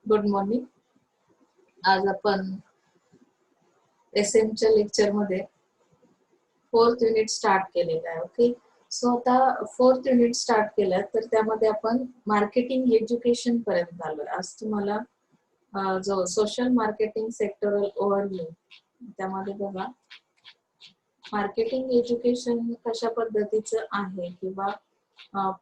Good morning. आज आपण एसएमच्या lecture मध्ये 4th युनिट स्टार्ट केलेलं आहे. ओके, सो आता 4th युनिट स्टार्ट केलं तर त्यामध्ये आपण मार्केटिंग एज्युकेशन पर्यंत आलोय. आज तुम्हाला जो सोशल मार्केटिंग सेक्टरल ओव्हरव्ह्यू त्यामध्ये बघा मार्केटिंग एज्युकेशन कशा पद्धतीचं आहे किंवा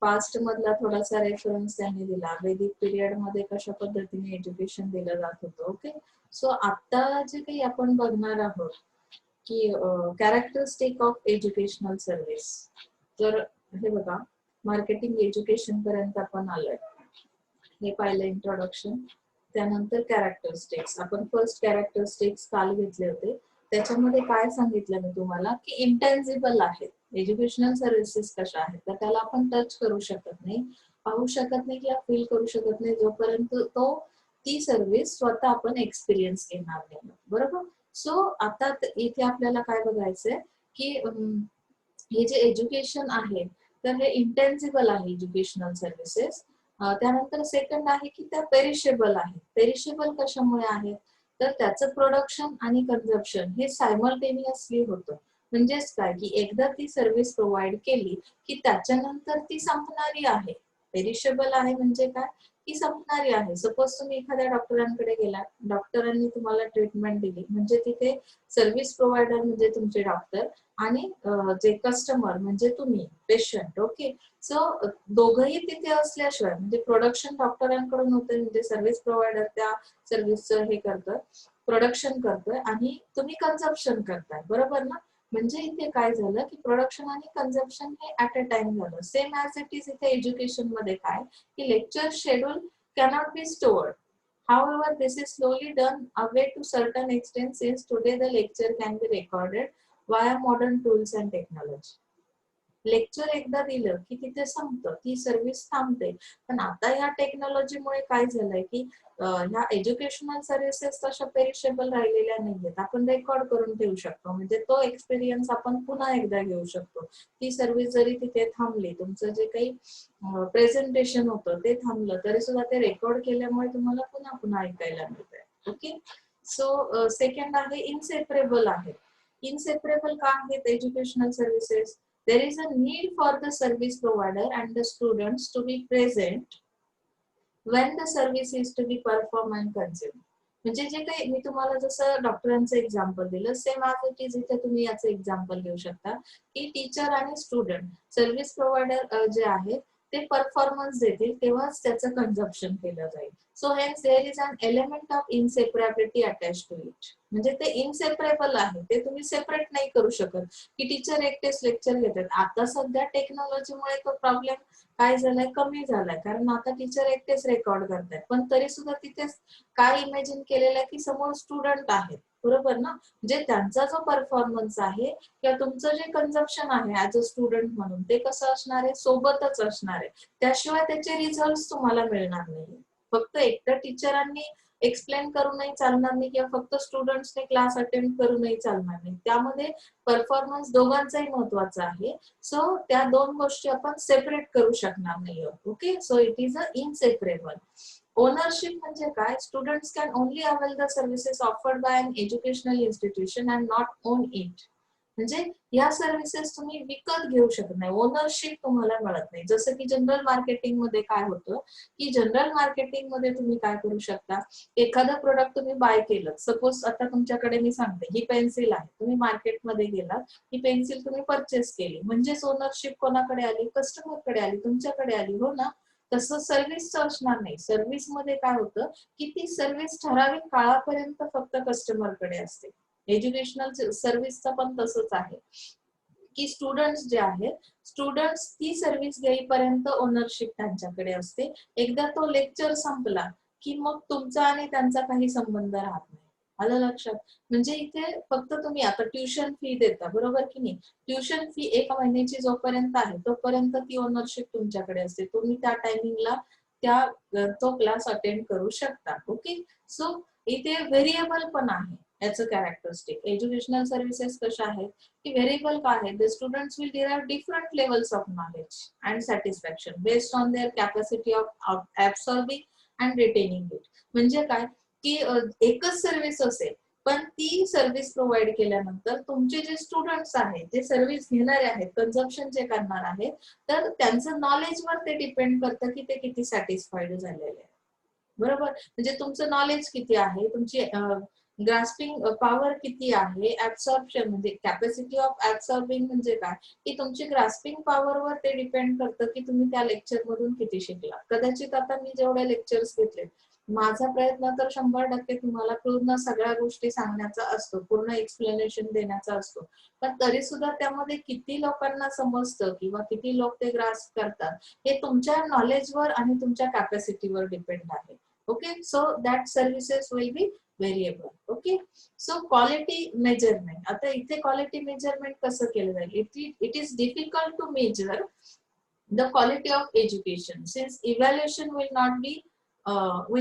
पास्ट मधला थोडासा रेफरन्स त्यांनी दिला. वैदिक पिरियड मध्ये कशा पद्धतीने एज्युकेशन दिलं जात होतं. ओके, सो आता जे काही आपण बघणार आहोत की कॅरेक्टरिस्टिक ऑफ एज्युकेशनल सर्व्हिस. तर हे बघा मार्केटिंग एज्युकेशन पर्यंत आपण आलोय. हे पाहिलं इंट्रोडक्शन, त्यानंतर कॅरेक्टरिस्टिक्स. आपण फर्स्ट कॅरेक्टरिस्टिक्स काल घेतले होते. त्याच्यामध्ये काय सांगितलं मी तुम्हाला की इंटेन्जिबल आहेत एज्युकेशनल सर्व्हिसेस कशा आहेत. तर त्याला आपण टच करू शकत नाही, पाहू शकत नाही किंवा फील करू शकत नाही जोपर्यंत ती सर्व्हिस स्वतः आपण एक्सपिरियन्स घेणार नाही. बरोबर. सो आता इथे आपल्याला काय बघायचंय की हे जे एज्युकेशन आहे तर हे इंटेन्सिबल आहे एज्युकेशनल सर्व्हिसेस. त्यानंतर सेकंड आहे की त्या पेरिशेबल आहे. पेरिशेबल कशामुळे आहे तर त्याचं प्रोडक्शन आणि कन्झम्पशन हे सायमल्टेनियसली होतं. म्हणजेच काय की एकदा ती सर्व्हिस प्रोव्हाइड केली की त्याच्यानंतर ती संपणारी आहे. पेरिशेबल आहे म्हणजे काय की संपणारी आहे. सपोज तुम्ही एखाद्या डॉक्टरांकडे गेला, डॉक्टरांनी तुम्हाला ट्रीटमेंट दिली, म्हणजे तिथे सर्व्हिस प्रोव्हायडर म्हणजे तुमचे डॉक्टर आणि जे कस्टमर म्हणजे तुम्ही पेशंट. ओके, सो दोघंही तिथे असल्याशिवाय म्हणजे प्रोडक्शन डॉक्टरांकडून होते म्हणजे सर्व्हिस प्रोव्हायडर त्या सर्व्हिसचं हे करतोय, प्रोडक्शन करतोय आणि तुम्ही कन्झम्पशन करताय. बरोबर ना. म्हणजे इथे काय झालं की प्रोडक्शन आणि कन्झम्पशन हे ऍट अ टाइम झालं. सेम ऍज इट इज इथे एज्युकेशन मध्ये काय की lecture schedule cannot be stored. However, this is slowly done away to certain extent since today the lecture can be recorded via modern tools and technology. Lecture एकदा दिलं की तिथे संपतं, ती सर्व्हिस थांबते. पण आता ह्या टेक्नॉलॉजीमुळे काय झालंय की ह्या एज्युकेशनल सर्व्हिसेस तशा पेरिशेबल राहिलेल्या नाहीयेत. आपण रेकॉर्ड करून ठेवू शकतो, म्हणजे तो एक्सपिरियन्स आपण पुन्हा एकदा घेऊ शकतो. ती सर्व्हिस जरी तिथे थांबली, तुमचं जे काही प्रेझेंटेशन होतं ते थांबलं तरी सुद्धा ते रेकॉर्ड केल्यामुळे तुम्हाला पुन्हा पुन्हा ऐकायला मिळतंय. ओके, सो सेकंड आहे इनसेपरेबल आहे. इनसेपरेबल का आहेत educational services? There is a need for the service provider and the students to be present when the service is to be performed and consumed. म्हणजे जे काही मी तुम्हाला जसं डॉक्टरांचं एक्झाम्पल दिलं, सेम ऍज इट इज इथे तुम्ही याचं एक्झाम्पल घेऊ शकता की टीचर आणि स्टुडंट सर्व्हिस प्रोव्हायडर जे आहेत ते परफॉर्मन्स देतील तेव्हाच त्याचं कन्झम्पशन केलं जाईल. So hence there is an element of inseparability attach to it. म्हणजे ते इनसेपरेबल आहे, ते तुम्ही सेपरेट नाही करू शकत की टीचर एकटेच लेक्चर घेतात. आता सध्या टेक्नॉलॉजीमुळे तो प्रॉब्लेम काय झालाय, कमी झालाय, कारण आता टीचर एकटेच रेकॉर्ड करतात. पण तरी सुद्धा तिथे काय इमॅजिन केलेलं आहे की समोर स्टुडंट आहेत. बरोबर ना. म्हणजे त्यांचा जो परफॉर्मन्स आहे किंवा तुमचं जे कन्झम्पशन आहे ऍज अ स्टुडंट म्हणून ते कसं असणार आहे, सोबतच असणार आहे. त्याशिवाय त्याचे रिझल्ट तुम्हाला मिळणार नाही. फक्त एकट्या टीचरांनी एक्सप्लेन करूनही चालणार नाही किंवा फक्त स्टुडंट्सने क्लास अटेंड करूनही चालणार नाही. त्यामध्ये परफॉर्मन्स दोघांचाही महत्वाचा आहे. सो त्या दोन गोष्टी आपण सेपरेट करू शकणार नाही. Okay, so it is a inseparable. Ownership म्हणजे काय? Students can only avail the services offered by an educational institution and not own it. म्हणजे या सर्व्हिसेस तुम्ही विकत घेऊ शकत नाही, ओनरशिप तुम्हाला मिळत नाही. जसं की जनरल मार्केटिंग मध्ये काय होतं की जनरल मार्केटिंग मध्ये तुम्ही काय करू शकता, एखादं प्रोडक्ट तुम्ही बाय केलं. सपोज आता तुमच्याकडे मी सांगते ही पेन्सिल आहे, तुम्ही मार्केटमध्ये गेलात, ही पेन्सिल तुम्ही परचेस केली, म्हणजेच ओनरशिप कोणाकडे आली, कस्टमरकडे आली, तुमच्याकडे आली. हो ना. तसं सर्व्हिसचं असणार नाही. सर्व्हिस मध्ये काय होतं की ती सर्व्हिस ठराविक काळापर्यंत फक्त कस्टमरकडे असते. एज्युकेशनल सर्व्हिसचं पण तसंच आहे की स्टुडंट्स जे आहेत, स्टुडंट्स ती सर्व्हिस घेईपर्यंत ओनरशिप त्यांच्याकडे असते. एकदा तो लेक्चर संपला की मग तुमचा आणि त्यांचा काही संबंध राहत नाही. आलं लक्षात. म्हणजे इथे फक्त तुम्ही आता ट्युशन फी देता, बरोबर की नाही. ट्युशन फी 1 महिन्याची जोपर्यंत आहे तोपर्यंत ती ओनरशिप तुमच्याकडे असते. तुम्ही त्या टायमिंगला तो क्लास अटेंड करू शकता. ओके, सो इथे व्हेरिएबल पण आहे याचं कॅरेक्टरिस्टिक. एज्युकेशनल सर्व्हिसेस कशा आहेत की व्हेरिएबल काय आहे, the students will derive different levels of knowledge and satisfaction based on their capacity of absorbing and retaining it. म्हणजे काय की एकच सर्व्हिस असेल, पण ती सर्व्हिस प्रोव्हाइड केल्यानंतर तुमचे जे स्टुडंट्स आहेत, जे सर्व्हिस घेणारे आहेत, कन्झम्पशन जे करणार आहेत, तर त्यांचं नॉलेजवर ते डिपेंड करतं की ते किती सॅटिस्फाईड झालेले आहेत. बरोबर, म्हणजे तुमचं नॉलेज किती आहे, तुमची ग्रास्पिंग पॉवर किती आहे, ऍब्सॉर्प्शन म्हणजे कॅपॅसिटी ऑफ ऍब्सॉर्बिंग म्हणजे काय की तुमची ग्रास्पिंग पॉवरवर ते डिपेंड करतं की तुम्ही त्या लेक्चर मधून किती शिकला. कदाचित आता मी जेवढे लेक्चर्स घेतले, माझा प्रयत्न तर 100% तुम्हाला पूर्ण सगळ्या गोष्टी सांगण्याचा असतो, पूर्ण एक्सप्लेनेशन देण्याचा असतो, पण तरी सुद्धा त्यामध्ये किती लोकांना समजतं किंवा किती लोक ते ग्रास्प करतात हे तुमच्या नॉलेजवर आणि तुमच्या कॅपॅसिटीवर डिपेंड आहे. Okay, so that services will be variable. Okay, so quality measurement. आता इथे क्वालिटी मेजरमेंट कसं केलं जाईल? It is difficult to measure the quality of education since evaluation will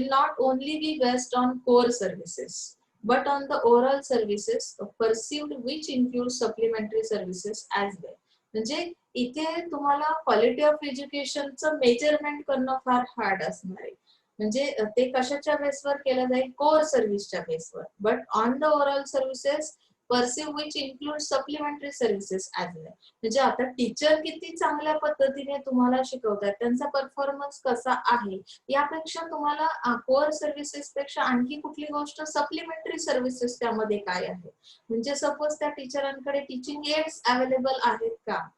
not only be based on core services but on the overall services perceived which include supplementary services as well. म्हणजे इथे तुम्हाला quality of एज्युकेशनचं measurement करणं फार hard असणार आहे. म्हणजे ते कशाच्या बेसवर केलं जाईल? कोर सर्व्हिसच्या बेसवर, but on the overall services perceive which include supplementary services as well. म्हणजे आता टीचर किती चांगल्या पद्धतीने तुम्हाला शिकवतात, त्यांचा परफॉर्मन्स कसा आहे, यापेक्षा तुम्हाला कोर सर्व्हिसेस पेक्षा आणखी कुठली गोष्ट सप्लिमेंटरी सर्व्हिसेस त्यामध्ये काय आहे. म्हणजे सपोज त्या टीचरांकडे टीचिंग एड्स अवेलेबल आहेत का,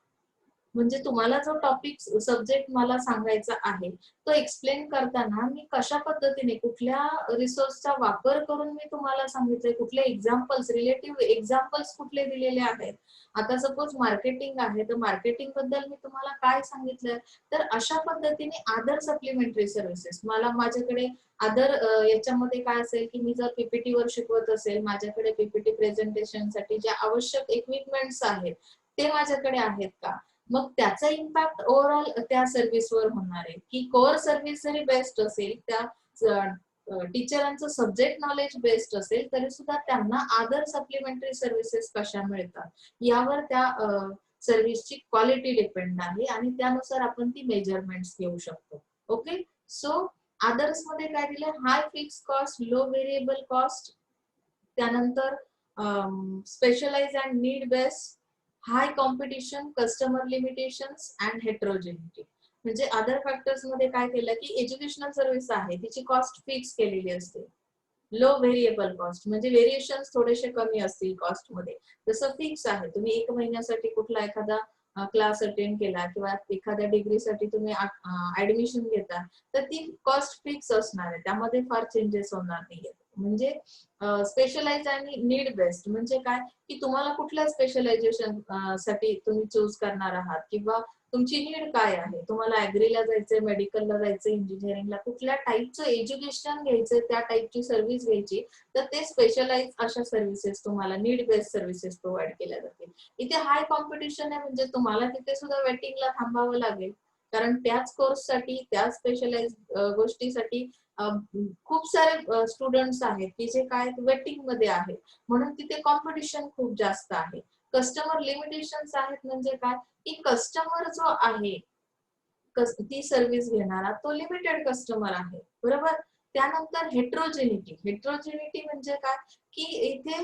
म्हणजे तुम्हाला जो टॉपिक सब्जेक्ट मला सांगायचा आहे तो एक्सप्लेन करताना मी कशा पद्धतीने कुठल्या रिसोर्सचा वापर करून मी तुम्हाला सांगितलंय, कुठले एक्झाम्पल्स, रिलेटिव्ह एक्झाम्पल्स कुठले दिलेले आहेत. आता सपोज मार्केटिंग आहे तर मार्केटिंग बद्दल मी तुम्हाला काय सांगितलंय, तर अशा पद्धतीने अदर सप्लिमेंटरी सर्व्हिसेस मला माझ्याकडे अदर याच्यामध्ये काय असेल की मी जर पीपीटी वर शिकवत असेल, माझ्याकडे पीपीटी प्रेझेंटेशन साठी ज्या आवश्यक इक्विपमेंट्स आहेत ते माझ्याकडे आहेत का. मग त्याचा इम्पॅक्ट ओव्हरऑल त्या सर्व्हिसवर होणार आहे की कोर सर्व्हिस जरी बेस्ट असेल, त्या टीचरांचं सब्जेक्ट नॉलेज बेस्ट असेल तरी सुद्धा त्यांना अदर सप्लिमेंटरी सर्व्हिसेस कशा मिळतात यावर त्या सर्व्हिसची क्वालिटी डिपेंड आहे आणि त्यानुसार आपण ती मेजरमेंट्स घेऊ शकतो. ओके, सो अदर्स मध्ये काय दिलं? High fix cost, low variable cost, त्यानंतर specialise and need based, high competition, customer limitations and heterogeneity. म्हणजे अदर फॅक्टर्स मध्ये काय केलं की एज्युकेशनल सर्व्हिस आहे तिची कॉस्ट फिक्स केलेली असते. लो व्हेरिएबल कॉस्ट म्हणजे व्हेरिएशन्स थोडेसे कमी असतील कॉस्ट मध्ये. जसं फिक्स आहे, तुम्ही 1 महिन्यासाठी कुठला एखादा क्लास अटेंड केला किंवा एखाद्या डिग्रीसाठी तुम्ही ऍडमिशन घेता तर ती कॉस्ट फिक्स असणार आहे, त्यामध्ये फार चेंजेस होणार नाहीये. म्हणजे स्पेशलाइज आणि नीड बेस्ड म्हणजे काय की तुम्हाला कुठल्या स्पेशलायझेशन साठी तुम्ही चूज करणार आहात किंवा तुमची नीड काय आहे, तुम्हाला ऍग्रीला जायचंय, मेडिकलला जायचंय, इंजिनिअरिंगला, कुठल्या टाईपचं एज्युकेशन घ्यायचंय, त्या टाईपची सर्व्हिस घ्यायची, तर ते स्पेशलाइज अशा सर्व्हिसेस तुम्हाला नीड बेस्ड सर्व्हिसेस प्रोव्हाइड केल्या जातील. इथे हाय कॉम्पिटिशन आहे म्हणजे तुम्हाला तिथे सुद्धा वेटिंगला थांबावं लागेल, कारण त्याच कोर्ससाठी त्याच स्पेशलाइज गोष्टीसाठी खूप सारे स्टुडंट्स आहेत की जे काय वेटिंग मध्ये आहेत, म्हणून तिथे कॉम्पिटिशन खूप जास्त आहे. कस्टमर लिमिटेशन्स आहेत म्हणजे काय की कस्टमर जो आहे ती सर्व्हिस घेणारा तो लिमिटेड कस्टमर आहे, बरोबर. त्यानंतर हेट्रोजेनिटी. हेट्रोजेनिटी म्हणजे काय की इथे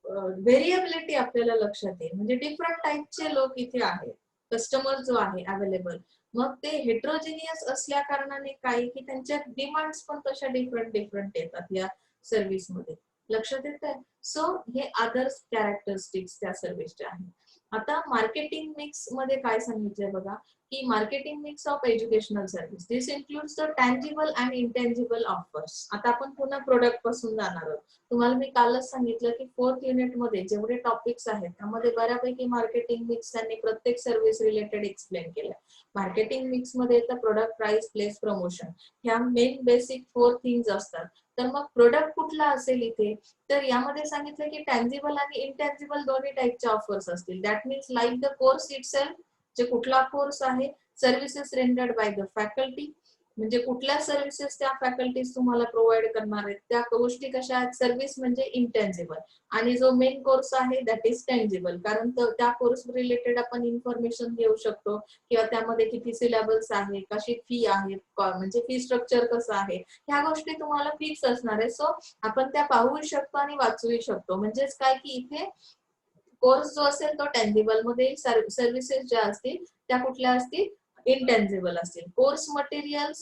व्हेरिएबिलिटी आपल्याला लक्षात येईल, म्हणजे डिफरंट टाईपचे लोक इथे आहेत, कस्टमर जो आहे अवेलेबल. मग ते हेट्रोजिनियस असल्या कारणाने काय की त्यांच्या डिमांड्स पण तशा डिफरंट डिफरंट येतात या सर्व्हिस मध्ये. लक्षात येत आहे? सो हे अदर्स कॅरेक्टरिस्टिक्स त्या सर्व्हिसच्या आहेत. आता मार्केटिंग मिक्स मध्ये काय सांगितलंय बघा की marketing mix of educational service this includes the tangible and intangible offers. आता आपण पुन्हा प्रोडक्ट पासून जाणार आहोत. तुम्हाला मी कालच सांगितलं की 4th युनिट मध्ये जेवढे टॉपिक्स आहेत त्यामध्ये बऱ्यापैकी मार्केटिंग मिक्स त्यांनी प्रत्येक सर्व्हिस रिलेटेड एक्सप्लेन केलं. मार्केटिंग मिक्स मध्ये येतं प्रोडक्ट, प्राइस, प्लेस, प्रमोशन, ह्या मेन बेसिक 4 थिंग्स असतात. तर मग प्रोडक्ट कुठला असेल इथे, तर यामध्ये सांगितलं की टँजिबल आणि इंटँजिबल दोन्ही टाईपचे ऑफर्स असतील. That means like the course itself, जे कुठला कोर्स आहे, services rendered by the faculty, म्हणजे कुठल्या सर्व्हिसेस त्या फॅकल्टीज तुम्हाला प्रोव्हाइड करणार आहेत, त्या गोष्टी कशा आहेत. सर्व्हिस म्हणजे इंटेंजिबल आणि जो मेन कोर्स आहे दॅट इज टेंजिबल, कारण त्या कोर्स रिलेटेड आपण इन्फॉर्मेशन घेऊ शकतो किंवा त्यामध्ये किती सिलेबस आहे, कशी फी आहे, म्हणजे फी स्ट्रक्चर कसं आहे, ह्या गोष्टी तुम्हाला फिक्स असणार आहे. सो आपण त्या पाहू शकतो आणि वाचूही शकतो. म्हणजेच काय की इथे कोर्स जो असेल तो टेंजिबल मध्ये, सर्व्हिसेस ज्या असतील त्या कुठल्या असतील, इंटेंजिबल असतील. कोर्स मटेरियल्स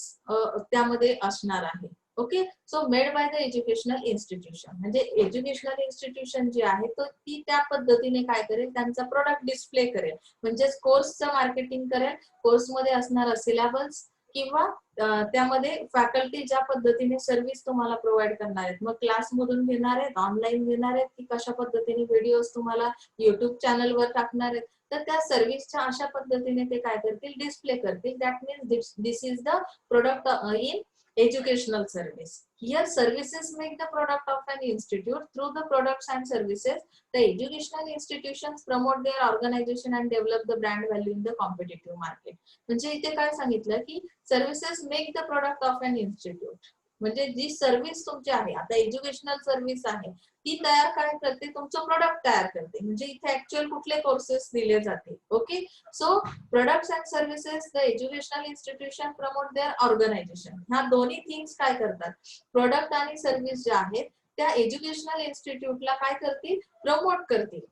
त्यामध्ये असणार आहे. Okay. So made by the educational institution, म्हणजे एज्युकेशनल इन्स्टिट्यूशन जी आहे तो ती त्या पद्धतीने काय करेल, त्यांचा प्रोडक्ट डिस्प्ले करेल, म्हणजेच कोर्सचं मार्केटिंग करेल. कोर्समध्ये असणारा सिलेबस किंवा त्यामध्ये फॅकल्टी ज्या पद्धतीने सर्व्हिस तुम्हाला प्रोव्हाइड करणार आहेत, मग क्लासमधून घेणार आहेत, ऑनलाईन घेणार आहेत, की कशा पद्धतीने व्हिडिओज तुम्हाला युट्यूब चॅनलवर टाकणार आहेत, तर त्या सर्व्हिसच्या अशा पद्धतीने ते काय करतील, डिस्प्ले करतील. That means this is the product in educational service. Here services make the product of an institute. Through the products and services, the educational institutions promote their organization and develop the brand value in the competitive market. म्हणजे इथे काय सांगितलं की services make the product of an institute, म्हणजे जी service तुमची आहे, आता एज्युकेशनल सर्व्हिस आहे, ती तयार काय करते, तुमचं प्रोडक्ट तयार करते. म्हणजे इथे ऍक्च्युअल कुठले कोर्सेस दिले जाते. Okay. So products and services the educational institution promote their organisation. ह्या दोन्ही थिंग्स काय करतात, प्रोडक्ट आणि सर्व्हिस ज्या आहेत त्या एज्युकेशनल इन्स्टिट्यूटला काय करतील, प्रमोट करतील,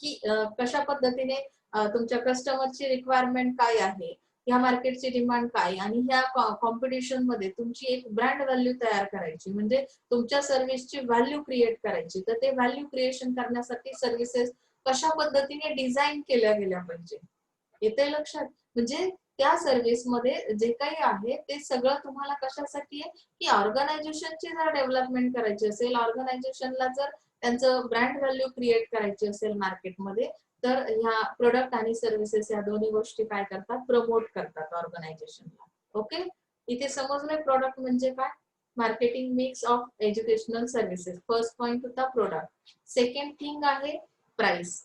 की कशा पद्धतीने तुमच्या कस्टमरची रिक्वायरमेंट काय आहे, या मार्केटची डिमांड काय, आणि ह्या कॉम्पिटिशन मध्ये तुमची एक ब्रँड व्हॅल्यू तयार करायची, म्हणजे तुमच्या सर्व्हिसची व्हॅल्यू क्रिएट करायची. तर ते व्हॅल्यू क्रिएशन करण्यासाठी सर्व्हिसेस कशा पद्धतीने डिझाईन केल्या गेल्या पाहिजे, येते लक्षात. म्हणजे त्या सर्व्हिस मध्ये जे काही आहे ते सगळं तुम्हाला कशासाठी आहे, की ऑर्गनायझेशनची जर डेव्हलपमेंट करायची असेल, ऑर्गनायझेशनला जर त्यांचं ब्रँड व्हॅल्यू क्रिएट करायची असेल मार्केटमध्ये, तर ह्या प्रोडक्ट आणि सर्व्हिसेस या दोन्ही गोष्टी काय करतात, प्रमोट करतात ऑर्गनायझेशनला. ओके. इथे समजलंय प्रोडक्ट म्हणजे काय, marketing mix of educational services. First point होता प्रोडक्ट. सेकंड थिंग आहे प्राइस.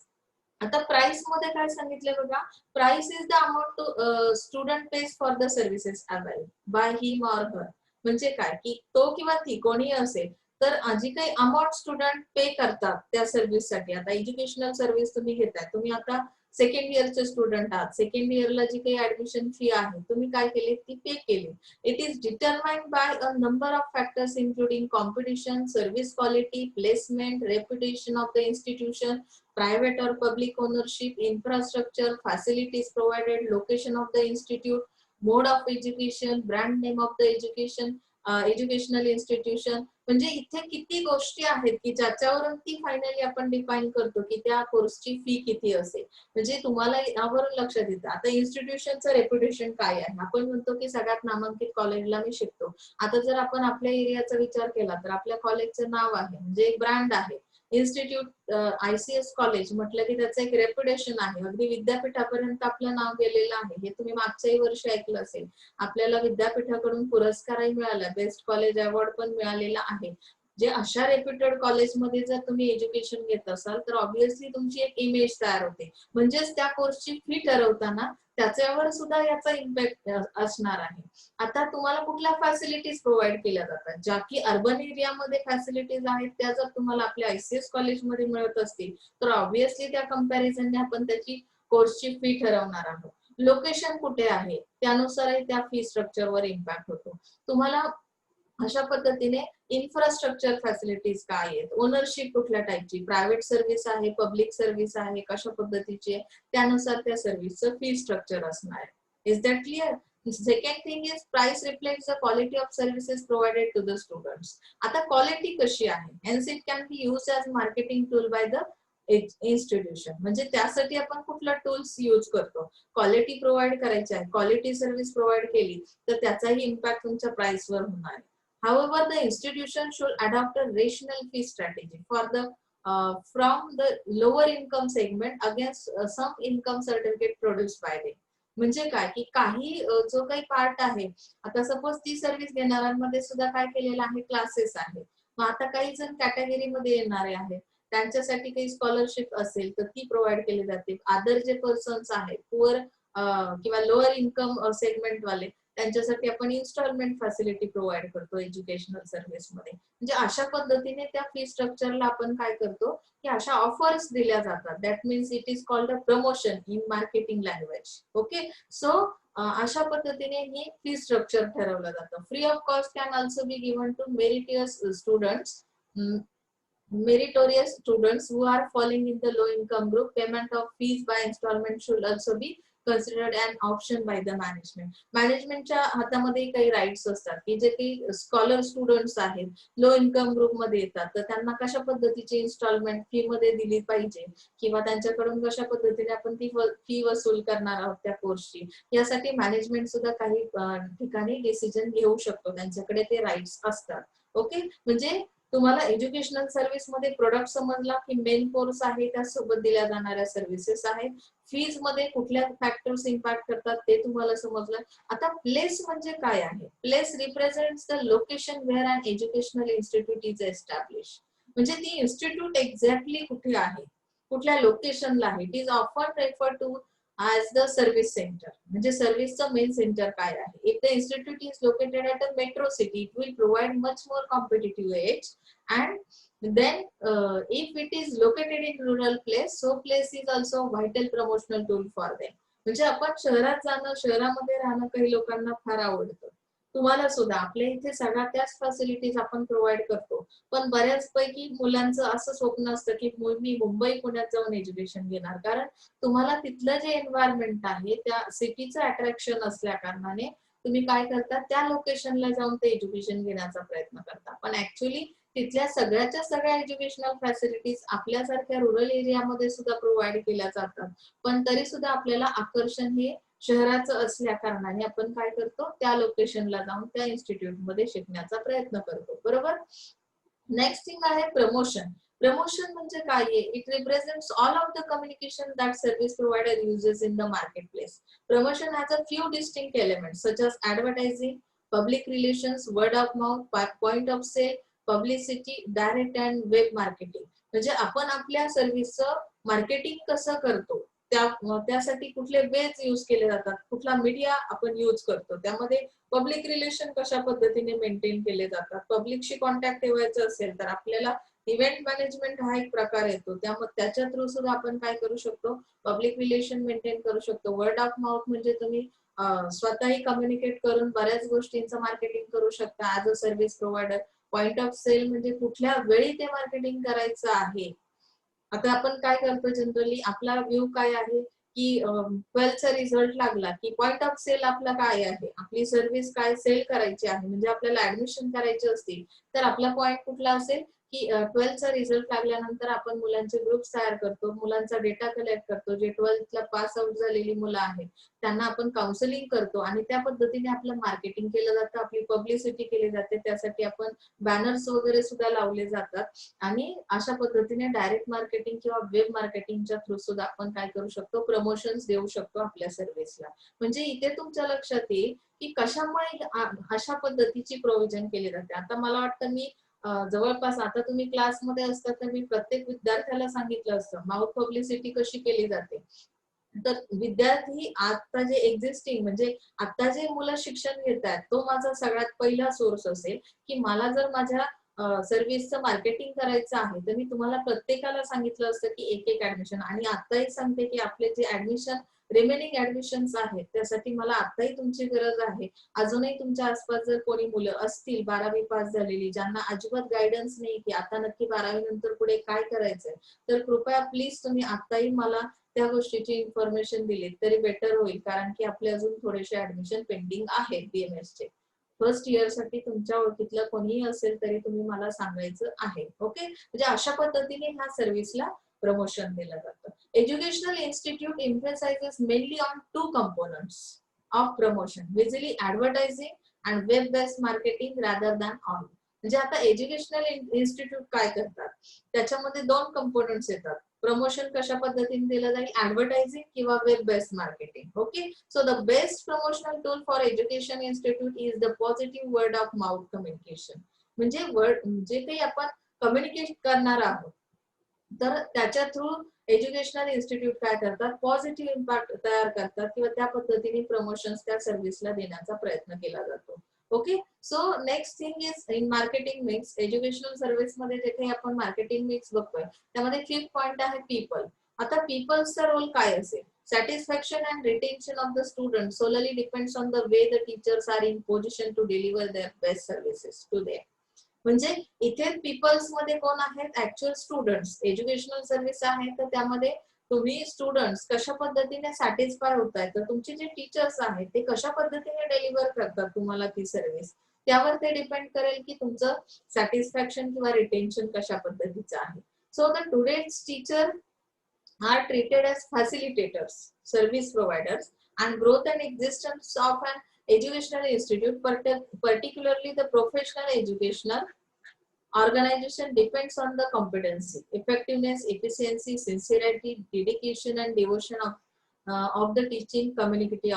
आता प्राइस मध्ये काय सांगितलं बघा, price is the amount to student pays for the services avail by him or her. म्हणजे काय की तो किंवा ती कोणी असेल तर जी काही अमाऊंट स्टुडंट पे करतात त्या सर्व्हिससाठी. आता एज्युकेशनल सर्व्हिस तुम्ही घेताय, तुम्ही आता सेकंड इयरचे स्टुडंट आहात, सेकंड इयरला जी काही ऍडमिशन फी आहे तुम्ही काय केली, ती पे केली. It is determined by a number of factors including competition, service quality, placement, reputation of the institution, private or public ownership, infrastructure, facilities provided, location of the institute, mode of education, brand name of the education, educational institution. म्हणजे इथे किती गोष्टी आहेत की ज्याच्यावरून ती finally आपण define करतो की त्या कोर्सची फी किती असेल. म्हणजे तुम्हाला यावरून लक्षात येतं. आता इन्स्टिट्यूशनचं रेप्युटेशन काय आहे, आपण म्हणतो की सगळ्यात नामांकित कॉलेजला मी शिकतो. आता जर आपण आपल्या एरियाचा विचार केला तर आपल्या कॉलेजचं नाव आहे, म्हणजे एक ब्रँड आहे. इन्स्टिट्यूट आयसीएस कॉलेज म्हटलं की त्याचं एक रेप्युटेशन आहे, अगदी विद्यापीठापर्यंत आपलं नाव गेलेलं आहे. हे तुम्ही मागच्याही वर्षी ऐकलं असेल. आपल्याला विद्यापीठाकडून पुरस्कारही मिळाला, बेस्ट कॉलेज अवॉर्ड पण मिळालेला आहे. जे अशा रेप्युटेड कॉलेजमध्ये जर तुम्ही एज्युकेशन घेत असाल तर ऑब्व्हियसली तुमची एक इमेज तयार होते. म्हणजेच त्या कोर्सची फी ठरवताना त्याच्यावर सुद्धा याचा इम्पॅक्ट असणार आहे. आता तुम्हाला कुठल्या फॅसिलिटीज प्रोव्हाइड केल्या जातात, ज्या की अर्बन एरियामध्ये फॅसिलिटीज आहेत त्या जर तुम्हाला आपल्या आयसीएस कॉलेजमध्ये मिळत असतील तर ऑब्व्हियसली त्या कंपॅरिझनने आपण त्याची कोर्सची फी ठरवणार आहोत. लोकेशन कुठे आहे त्यानुसारही त्या फी स्ट्रक्चरवर इम्पॅक्ट होतो. तुम्हाला अशा पद्धतीने इन्फ्रास्ट्रक्चर फॅसिलिटीज काय आहेत, ओनरशिप कुठल्या टाईपची, प्रायव्हेट सर्व्हिस आहे, पब्लिक सर्व्हिस आहे, कशा पद्धतीची आहे, त्यानुसार त्या सर्व्हिसचं फी स्ट्रक्चर असणार आहे. Is that clear? Second thing is price reflects the quality of services provided to the students. आता क्वालिटी कशी आहे, hence it can be use as marketing tool by the institution. म्हणजे त्यासाठी आपण कुठला टूल्स यूज करतो, क्वालिटी प्रोव्हाइड करायची आहे, क्वालिटी सर्व्हिस प्रोव्हाइड केली तर त्याचाही इम्पॅक्ट तुमच्या प्राइसवर होणार आहे. However, the institution should adopt a rational fee strategy for the from the lower income segment against some income certificate produced by them. म्हणजे काय की काही जो काही पार्ट आहे, आता सपोज ती सर्व्हिस घेणाऱ्यांमध्ये सुद्धा काय केलेलं आहे, क्लासेस आहेत. मग आता काही जण कॅटेगरीमध्ये येणारे आहेत, त्यांच्यासाठी काही स्कॉलरशिप असेल तर ती प्रोव्हाइड केली जाते. अदर जे पर्सन्स आहेत पुअर किंवा लोअर इन्कम सेगमेंट वाले त्यांच्यासाठी आपण इन्स्टॉलमेंट फॅसिलिटी प्रोव्हाइड करतो एज्युकेशनल सर्व्हिस मध्ये. म्हणजे अशा पद्धतीने त्या फी स्ट्रक्चरला आपण काय करतो की अशा ऑफर्स दिल्या जातात. That means it is called a promotion in marketing language. Okay, so अशा पद्धतीने ही फी स्ट्रक्चर ठरवलं जातं. Free of cost can also be given to meritorious students. Meritorious students who are falling in the low income group, payment of fees by installment should also be considered an option by the management. मॅनेजमेंटच्या हातामध्ये काही rights असतात की जे काही scholar students आहेत, low income group मध्ये येतात, तर त्यांना कशा पद्धतीची इन्स्टॉलमेंट फी मध्ये दिली पाहिजे किंवा त्यांच्याकडून कशा पद्धतीने आपण ती फी वसूल करणार आहोत त्या कोर्सची, यासाठी मॅनेजमेंट सुद्धा काही ठिकाणी डिसिजन घेऊ शकतो. त्यांच्याकडे ते राईट्स असतात. ओके, म्हणजे तुम्हाला एज्युकेशनल सर्व्हिस मध्ये प्रोडक्ट समजला की मेन कोर्स आहे, त्यासोबत दिल्या जाणाऱ्या सर्व्हिसेस आहेत. फीज मध्ये कुठल्या फॅक्टर्स इम्पॅक्ट करतात ते तुम्हाला समजलं. आता प्लेस म्हणजे काय आहे? Place represents the location where an educational institute is establish. म्हणजे ती इन्स्टिट्यूट एक्झॅक्टली कुठे आहे, कुठल्या लोकेशनला आहे. It is often refer to as the service center. म्हणजे सर्व्हिसचं मेन सेंटर काय आहे. If the institute is located at a metro city, it will provide much more competitive edge. And then if it is located in rural place, so place is also a vital promotional tool for them. म्हणजे आपण शहरात जाणं, शहरामध्ये राहणं काही लोकांना फार आवडतं. तुम्हाला सुद्धा आपल्या इथे सगळ्या त्याच फॅसिलिटीज आपण प्रोव्हाइड करतो. पण बऱ्याच पैकी मुलांचं असं स्वप्न असतं की मी मुंबई पुण्यात जाऊन एज्युकेशन घेणार, कारण तुम्हाला तिथलं जे एन्व्हायरमेंट आहे त्या सिटीचं अट्रॅक्शन असल्या कारणाने तुम्ही काय करता, त्या लोकेशनला जाऊन ते एज्युकेशन घेण्याचा प्रयत्न करता. पण ऍक्च्युअली तिथल्या सगळ्याच्या सगळ्या एज्युकेशनल फॅसिलिटीज आपल्यासारख्या रुरल एरियामध्ये सुद्धा प्रोव्हाइड केल्या जातात. पण तरी सुद्धा आपल्याला आकर्षण हे शहराचं असल्या कारणाने आपण काय करतो, त्या लोकेशनला जाऊन त्या इन्स्टिट्यूट मध्ये शिकण्याचा प्रयत्न करतो. बरोबर. नेक्स्ट थिंग आहे प्रमोशन. प्रमोशन म्हणजे काय आहे? It represents all of the communication that service provider uses in the marketplace. Promotion has a few distinct elements such as advertising, public relations, word of mouth, point of sale, publicity, direct and web marketing. म्हणजे आपण आपल्या सर्व्हिसचं marketing कसं करतो, त्यासाठी कुठले veg use केले जातात, कुठला मीडिया आपण यूज करतो, त्यामध्ये पब्लिक रिलेशन कशा पद्धतीने मेंटेन केले जातात. पब्लिकशी कॉन्टॅक्ट ठेवायचं असेल तर आपल्याला इव्हेंट मॅनेजमेंट हा एक प्रकार येतो, त्यामुळे त्याच्या थ्रू सुद्धा आपण काय करू शकतो, पब्लिक रिलेशन मेंटेन करू शकतो. वर्ड ऑफ माउथ म्हणजे तुम्ही स्वतःही कम्युनिकेट करून बऱ्याच गोष्टींचं मार्केटिंग करू शकता as a service provider. Point of sale म्हणजे कुठल्या वेळी ते मार्केटिंग करायचं आहे. आता आपण काय करतो जनरली, आपला व्ह्यू काय आहे की 12th रिझल्ट लागला की पॉइंट ऑफ सेल आपला काय आहे, आपली सर्व्हिस काय सेल करायची आहे, म्हणजे आपल्याला ऍडमिशन करायचे असतील तर आपला पॉइंट कुठला असेल की 12th रिझल्ट लागल्यानंतर आपण मुलांचे ग्रुप्स तयार करतो, मुलांचा डेटा कलेक्ट करतो. जे 12th ला पास आउट झालेली मुलं आहेत त्यांना आपण काउन्सिलिंग करतो आणि त्या पद्धतीने आपलं मार्केटिंग केलं जातं, आपली पब्लिसिटी केली जाते. त्यासाठी आपण बॅनर्स वगैरे सुद्धा लावले जातात आणि अशा पद्धतीने डायरेक्ट मार्केटिंग किंवा वेब मार्केटिंगच्या थ्रू सुद्धा आपण काय करू शकतो, प्रमोशन्स देऊ शकतो आपल्या सर्व्हिसला. म्हणजे इथे तुमच्या लक्षात येईल की कशामुळे अशा पद्धतीची प्रोव्हिजन केली जाते. आता मला वाटतं मी जवळपास, आता तुम्ही क्लासमध्ये असता तर मी प्रत्येक विद्यार्थ्याला सांगितलं असतं माउथ पब्लिसिटी कशी केली जाते. तर विद्यार्थी आता जे एक्झिस्टिंग म्हणजे आता जे मुलं शिक्षण घेत आहेत तो माझा सगळ्यात पहिला सोर्स असेल की मला जर माझ्या सर्व्हिसचं मार्केटिंग करायचं आहे तर मी तुम्हाला प्रत्येकाला सांगितलं असतं की एक एक ऍडमिशन, आणि आताही सांगते की आपले जे ऍडमिशन रिमेनिंग ऍडमिशन्स आहेत त्यासाठी मला आताही तुमची गरज आहे. अजूनही तुमच्या आसपास जर कोणी मुलं असतील 12वी पास झालेली ज्यांना अजिबात गायडन्स नाही की आता नक्की 12वी नंतर पुढे काय करायचंय, तर कृपया प्लीज तुम्ही आताही मला त्या गोष्टीची इन्फॉर्मेशन दिली तरी बेटर होईल, कारण की आपले अजून थोडेसे ऍडमिशन पेंडिंग आहेत BMS चे. फर्स्ट इयर साठी तुमच्या ओळखीतलं कोणीही असेल तरी तुम्ही मला सांगायचं आहे. ओके, म्हणजे अशा पद्धतीने ह्या सर्व्हिसला प्रमोशन दिलं जातं. Educational institute emphasizes mainly on two components of promotion, basically advertising and web-based marketing rather than all. म्हणजे आता एज्युकेशनल इन्स्टिट्यूट काय करतात, त्याच्यामध्ये दोन कंपोनेंट्स येतात. प्रमोशन कशा पद्धतीने दिलं जाईल, ऍडव्हर्टायझिंग किंवा web based marketing. Okay, so the best promotional tool for education institute is the positive word of mouth communication. म्हणजे वर्ड जे काही आपण कम्युनिकेट करणार आहोत तर त्याच्या थ्रू एज्युकेशनल इन्स्टिट्यूट काय करतात, पॉझिटिव्ह इम्पॅक्ट तयार करतात किंवा त्या पद्धतीने प्रमोशन्स त्या सर्व्हिसला देण्याचा प्रयत्न केला जातो. Okay, so next thing is in marketing mix. Educational service मध्ये जे आपण मार्केटिंग मिक्स बघतोय त्यामध्ये फिफ्थ पॉइंट आहे पीपल. आता पीपल्सचा रोल काय असेल? Satisfaction and retention of the student solely depends on the way the teachers are in position to deliver their best services to them. म्हणजे इथे पीपल्स मध्ये कोण आहेत? Actual students. एज्युकेशनल सर्व्हिस आहे तर त्यामध्ये तुम्ही स्टुडंट्स कशा पद्धतीने सॅटिस्फाय होताय, तर तुमचे जे टीचर्स आहेत ते कशा पद्धतीने डिलिव्हर करतात तुम्हाला ती सर्व्हिस, त्यावर ते डिपेंड करेल की तुमचं सॅटिस्फॅक्शन किंवा रिटेन्शन कशा पद्धतीचं आहे. So the today's teacher are treated as facilitators, service providers, and growth and existence of an educational institute, particularly the professional educational organization, depends on the competency, effectiveness, efficiency, sincerity, dedication, and devotion of the teaching community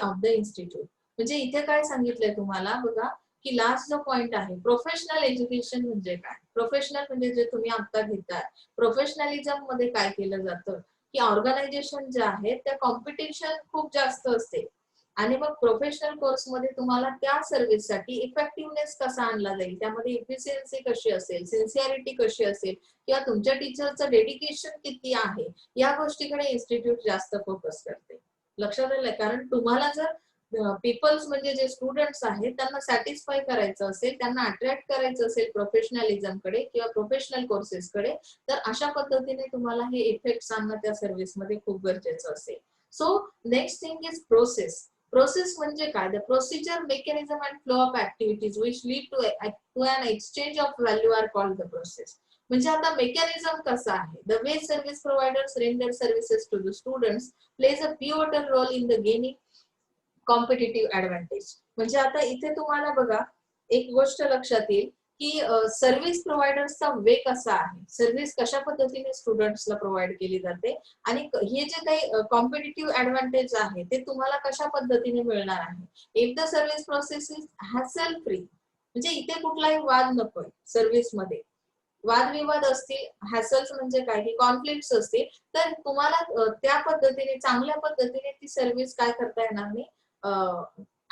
of the institute. म्हणजे इथे काय सांगितलंय तुम्हाला बघा की last जो point आहे professional education म्हणजे काय. प्रोफेशनल म्हणजे जे तुम्ही आता घेताय, प्रोफेशनलिझम मध्ये काय केलं जातं की ऑर्गनायझेशन जे आहे त्या कॉम्पिटिशन खूप जास्त असते आणि मग प्रोफेशनल कोर्स मध्ये तुम्हाला त्या सर्व्हिससाठी इफेक्टिव्हनेस कसा आणला जाईल, त्यामध्ये इफिशियन्सी कशी असेल, सिन्सिअरिटी कशी असेल किंवा तुमच्या टीचरचं डेडिकेशन किती आहे, या गोष्टीकडे इन्स्टिट्यूट जास्त फोकस करते. लक्षात आलंय? कारण तुम्हाला जर पीपल्स म्हणजे जे स्टुडंट्स आहेत त्यांना सॅटिस्फाय करायचं असेल, त्यांना अट्रॅक्ट करायचं असेल प्रोफेशनलिझम कडे किंवा प्रोफेशनल कोर्सेस कडे, तर अशा पद्धतीने तुम्हाला हे इफेक्ट आणणं त्या सर्व्हिस मध्ये खूप गरजेचं असेल. So next thing is process. Process म्हणजे काय? The procedure, mechanism and flow of activities which lead to an exchange of value are called the process. म्हणजे आता मेकॅनिझम कसं आहे? The way service providers render services to the students plays a pivotal role in the gaining competitive advantage. म्हणजे आता इथे तुम्हाला बघा एक गोष्ट लक्षात येईल की सर्व्हिस प्रोव्हायडर्सचा वे कसा आहे, सर्व्हिस कशा पद्धतीने स्टुडंट्सला प्रोव्हाइड केली जाते आणि हे जे काही कॉम्पिटिटिव्ह ऍडव्हान्टेज आहे ते तुम्हाला कशा पद्धतीने मिळणार आहे. If the service process is hassle free, म्हणजे इथे कुठलाही वाद नकोय सर्व्हिस मध्ये. वादविवाद असतील, हॅसल्स म्हणजे काय की कॉन्फ्लिक्ट्स असतील, तर तुम्हाला त्या पद्धतीने चांगल्या पद्धतीने ती सर्व्हिस काय करता येणार नाही,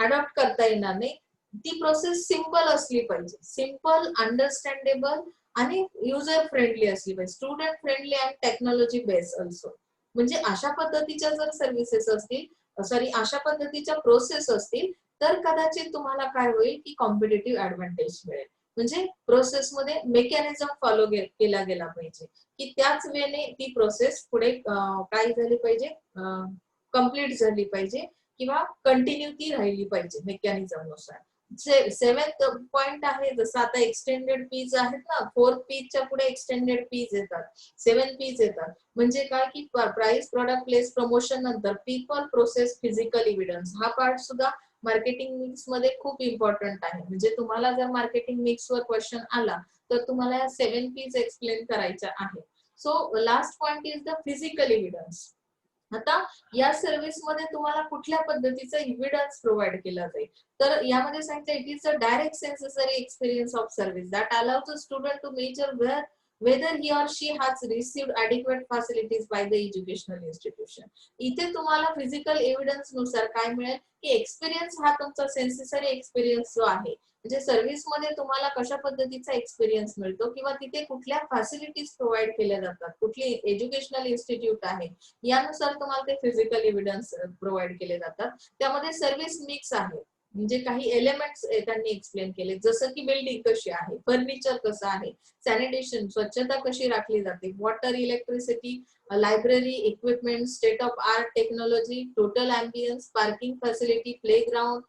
अडॉप्ट करता येणार नाही. ती प्रोसेस सिंपल असली पाहिजे, सिंपल, अंडरस्टँडेबल आणि युजर फ्रेंडली असली पाहिजे, student friendly and technology based also. म्हणजे अशा पद्धतीच्या जर सर्व्हिसेस असतील, सॉरी अशा पद्धतीच्या प्रोसेस असतील, तर कदाचित तुम्हाला काय होईल की कॉम्पिटिटिव्ह ऍडव्हान्टेज मिळेल. म्हणजे प्रोसेसमध्ये मेकॅनिझम फॉलो केला गेला पाहिजे की त्याच वेने ती प्रोसेस पुढे काय झाली पाहिजे, कम्प्लीट झाली पाहिजे किंवा कंटिन्यू ती राहिली पाहिजे मेकॅनिझम नुसार. सेव्हन्थ पॉइंट आहे जसं आता एक्सटेंडेड पीज आहेत ना, फोर्थ पीजच्या पुढे एक्सटेंडेड पीज येतात, 7 पीज येतात. म्हणजे काय की प्राइस, प्रोडक्ट, प्लेस, प्रमोशन नंतर पीपल, प्रोसेस, फिजिकल एव्हिडन्स. हा पार्ट सुद्धा मार्केटिंग मिक्स मध्ये खूप इम्पॉर्टंट आहे. म्हणजे तुम्हाला जर मार्केटिंग मिक्स वर क्वेश्चन आला तर तुम्हाला या 7 पीज एक्सप्लेन करायच्या आहे. So last point is the physical evidence. आता या सर्व्हिस मध्ये तुम्हाला कुठल्या पद्धतीचा एव्हिडन्स प्रोव्हाइड केला जाईल, तर यामध्ये सांगितलं it is a direct sensory experience of service that allows a student to measure whether he or she has received adequate facilities by the educational institution. इथे तुम्हाला फिजिकल एव्हिडन्स नुसार काय मिळेल की एक्सपिरियन्स हा तुमचा सेन्सरी एक्सपिरियन्स जो आहे, म्हणजे सर्व्हिस मध्ये तुम्हाला कशा पद्धतीचा एक्सपिरियन्स मिळतो किंवा तिथे कुठल्या फॅसिलिटीज प्रोव्हाइड केल्या जातात, कुठली एज्युकेशनल इन्स्टिट्यूट आहे, यानुसार तुम्हाला ते फिजिकल एव्हिडन्स प्रोव्हाइड केले जातात. त्यामध्ये सर्व्हिस मिक्स आहे, म्हणजे काही एलिमेंट्स त्यांनी एक्सप्लेन केले, जसं की बिल्डिंग कशी आहे, फर्निचर कसं आहे, सॅनिटेशन स्वच्छता कशी राखली जाते, water, electricity, library, equipment, state of art technology, total ambience, parking facility, playground,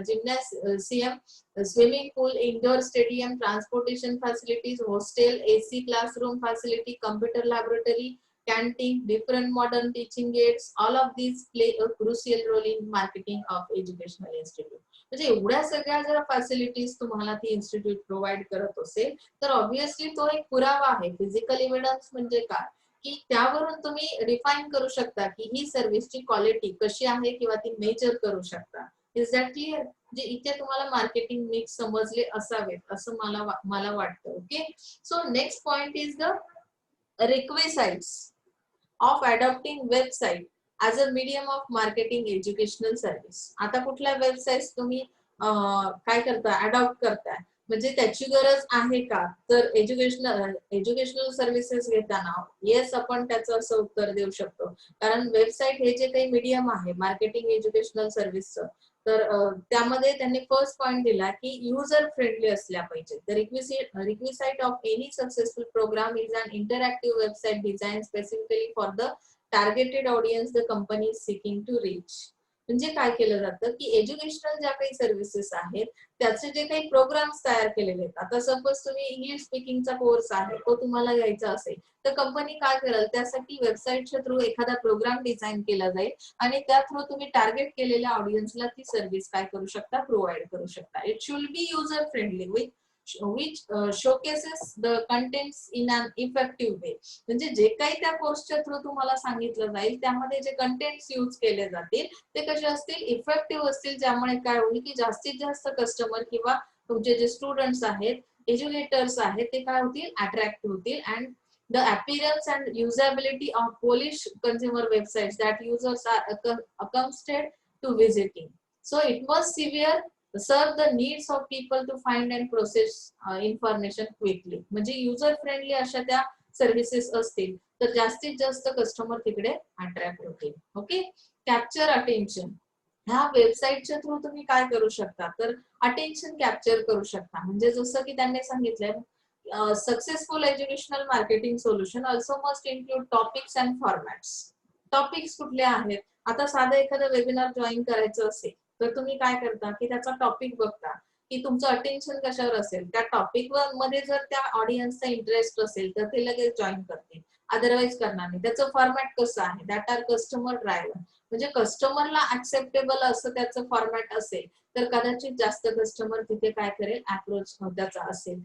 gymnasium, swimming pool, indoor stadium, transportation facilities, hostel, AC classroom facility, computer laboratory, canteen, different modern teaching aids, all of these play a crucial role in marketing of educational institute. म्हणजे एवढ्या सगळ्या जर facilities तुम्हाला ती institute provide करत असेल तर obviously तो एक पुरावा आहे. फिजिकल एव्हिडन्स म्हणजे काय की त्यावरून तुम्ही डिफाईन करू शकता की ही सर्व्हिसची क्वालिटी कशी आहे किंवा ती मेजर करू शकता. Is that clear? म्हणजे इथे तुम्हाला मार्केटिंग मिक्स समजले असावेत असं मला वाटतं. Okay, so next point is the requisites of adopting website as a medium of marketing educational service. आता कुठल्या वेबसाईट्स तुम्ही काय करता, अडॉप्ट करताय, म्हणजे त्याची गरज आहे का? तर एज्युकेशनल सर्व्हिसेस घेताना येस आपण त्याचं असं उत्तर देऊ शकतो, कारण वेबसाईट हे जे काही मीडियम आहे मार्केटिंग एज्युकेशनल सर्व्हिसचं, तर त्यामध्ये त्यांनी फर्स्ट पॉइंट दिला की युजर फ्रेंडली असल्या पाहिजे. The requisite of any successful programme is an interactive website design specifically for the targeted audience the company is seeking to reach. म्हणजे काय केलं जातं की एज्युकेशनल ज्या काही सर्व्हिसेस आहेत त्याचे जे काही प्रोग्राम्स तयार केलेले आहेत, आता सपोज तुम्ही इंग्लिश स्पीकिंगचा कोर्स आहे तो तुम्हाला घ्यायचा असेल तर कंपनी काय करेल, त्यासाठी वेबसाईटच्या थ्रू एखादा प्रोग्राम डिझाईन केला जाईल आणि त्या थ्रू तुम्ही टार्गेट केलेल्या ऑडियन्सला ती सर्व्हिस काय करू शकता, प्रोव्हाइड करू शकता. It should be user friendly which showcases the contents in an effective way. म्हणजे जे काही त्या कोर्सच्या थ्रू तुम्हाला सांगितलं जाईल त्यामध्ये जे कंटेंट्स यूज केले जातील ते कसे असतील, इफेक्टिव्ह असतील, ज्यामुळे काय होईल की जास्तीत जास्त कस्टमर किंवा तुमचे जे स्टुडंट्स आहेत, एज्युकेटर्स आहेत, ते काय होतील, अट्रॅक्ट होतील. And the appearance and usability of Polish consumer websites that users are accustomed to visiting. So it was severe serve the needs of people to find and process information quickly. म्हणजे user friendly अशा त्या services असतील तर जास्तीत जास्त customer तिकडे attract होतील. Okay, capture attention. ह्या वेबसाईटच्या थ्रू तुम्ही काय करू शकता, तर अटेन्शन कॅप्चर करू शकता. म्हणजे जसं की त्यांनी सांगितलंय, successful educational marketing solution also must include topics and formats. Topics कुठले आहेत, आता साधं एखादं वेबिनार जॉईन करायचं असेल तर तुम्ही काय करता की त्याचा टॉपिक बघता की तुमचं अटेन्शन कशावर असेल, त्या टॉपिक मध्ये जर त्या ऑडियन्सचा इंटरेस्ट असेल तर ते लगेच जॉईन करतील, अदरवाईज करणार नाही. त्याचं फॉर्मॅट कसं आहे, दॅट आर कस्टमर ड्रायव्हर, म्हणजे कस्टमरला ऍक्सेप्टेबल असं त्याचं फॉर्मॅट असेल तर कदाचित जास्त कस्टमर तिथे काय करेल, अप्रोच त्याचा असेल.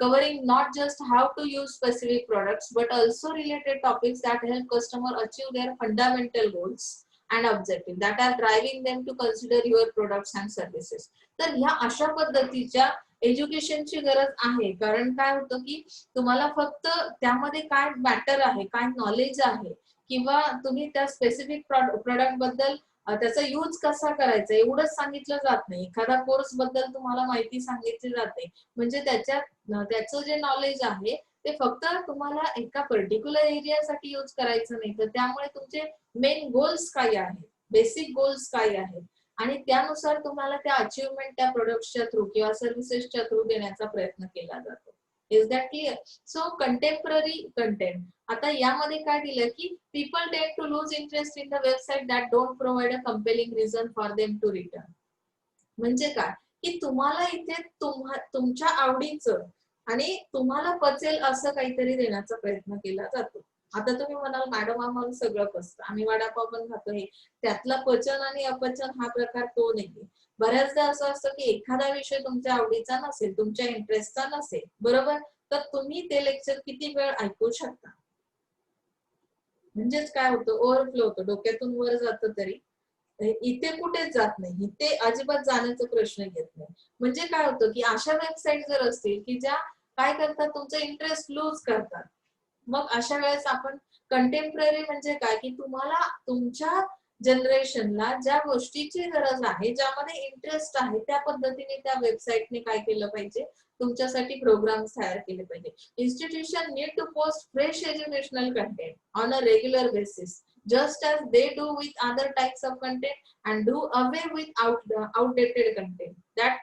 Covering not just how to use specific products but also related topics that help customer achieve their fundamental goals and objectives that are driving them to consider your products and services. तर ह्या अशा पद्धतीच्या एज्युकेशनची गरज आहे, कारण काय होतं की तुम्हाला फक्त त्यामध्ये काय मॅटर आहे, काय नॉलेज आहे, किंवा तुम्ही त्या स्पेसिफिक प्रोडक्ट बद्दल त्याचा यूज कसा करायचा एवढंच सांगितलं जात नाही. एखादा कोर्स बद्दल तुम्हाला माहिती सांगितली जाते, म्हणजे त्याचं जे नॉलेज आहे ते फक्त तुम्हाला एका पर्टिक्युलर एरियासाठी यूज करायचं नाही, तर त्यामुळे तुमचे मेन गोल्स काय आहेत, बेसिक गोल्स काय आहेत, आणि त्यानुसार तुम्हाला त्या अचीवमेंट त्या प्रोडक्ट्सच्या थ्रू किंवा सर्व्हिसेसच्या थ्रू देण्याचा प्रयत्न केला जातो. Is that clear? So contemporary content. आता यामध्ये काय दिलं की people tend to lose interest in the website that don't provide a compelling reason for them to return. म्हणजे काय की तुम्हाला इथे तुमच्या आवडीचं आणि तुम्हाला पचेल असं काहीतरी देण्याचा प्रयत्न केला जातो. आता तुम्ही म्हणाल मॅडम आम्हाला सगळं पचतं, आम्ही वडापाव पण खातो, हे त्यातला पचन आणि अपचन हा प्रकार तो नाहीये. बऱ्याचदा असं असतं की एखादा विषय तुमच्या आवडीचा नसेल, तुमच्या इंटरेस्टचा नसेल, बरोबर, तर तुम्ही ते लेक्चर किती वेळ ऐकू शकता. म्हणजेच काय होतं, ओव्हरफ्लो होतं, डोक्यातून वर जातं तरी इथे कुठेच जात नाही, इथे अजिबात जाण्याचा प्रश्न येत नाही. म्हणजे काय होतं की अशा वेबसाईट जर असतील की ज्या काय करतात, तुमचा इंटरेस्ट लूज करतात, मग अशा वेळेस आपण कंटेम्पररी म्हणजे काय की तुम्हाला तुमच्या जनरेशनला ज्या गोष्टीची गरज आहे, ज्यामध्ये इंटरेस्ट आहे, त्या पद्धतीने त्या वेबसाईटने काय केलं पाहिजे, तुमच्यासाठी प्रोग्राम्स तयार केले पाहिजे. Institution need to post fresh educational content on a regular basis just as they do with other types of content and do away with outdated content that